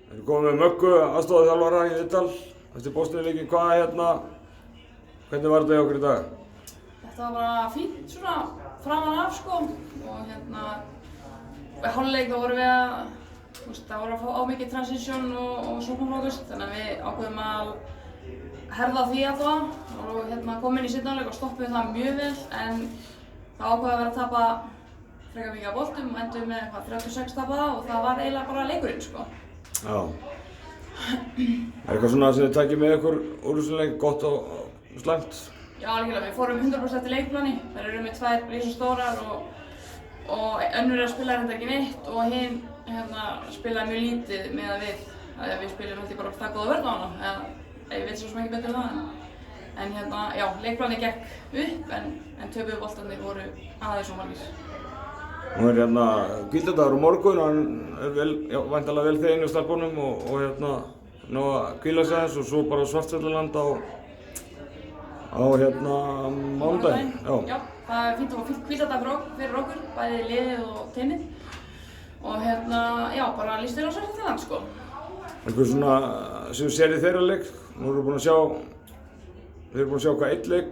Við erum komið með Möggu, aðstoðarþjálfara í viðtal eftir Bosníuleikinn. Hvernig var þetta hjá okkur í dag? Þetta var bara fínt svona framan af sko og í hálfleik þá vorum við það voru að fá á mikið transition og sóknarfókus þannig að við ákveðum að herða því alltaf og komum inn í seinni hálfleik og stoppuðum það mjög vel en það ákveðum að vera að tapa frekar mikið af boltum og endum með 36 tapaða og það var eiginlega bara leikurinn sko. Já. Eitthvað svona sem þið takið með ykkur úr þessum leik, gott og slæmt? Já, algjörlega. Við fórum 100% eftir leikplani. Þær eru með 2 risastórar og önnur að spila þetta ekki neitt og hinn spilaði mjög lítið meðan við spilum held ég bara það góða vörn á hana. Ég veit svo sem ekki betur en það. En já, leikplani gekk upp en töpuðu boltarnir voru aðeins og margir. Nú hvíldardagur á morgun, hann væntanlega vel þeginn í stelpunum og ná að hvíla sig aðeins og svo bara Svartfjallaland á mánudaginn. Já, það er fínt og fínt hvíldardag fyrir okkur, bæði liðið og teymið. Og já, bara líst vel á Svartfjallaland sko. Eitthvað svona sem þú sér í þeirra leik, nú erum við búin að sjá hvað einn leik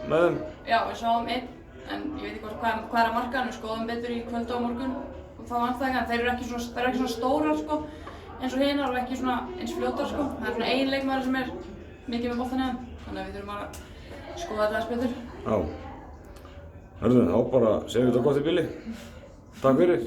með þeim? Já, við sáum einn. En ég veit ekki hvað er að marka, við skoðum betur í kvöld og á morgun og þá andstæðingar, en þeir eru ekki svona stórar sko, eins og hinar og ekki svona eins fljótar sko. Það er svona ein leikmaður sem er mikið með boltann hérna, þannig að við þurfum að skoða þetta aðeins betur. Já. Hörðu, þá bara segjum við þetta gott í bili. Takk fyrir.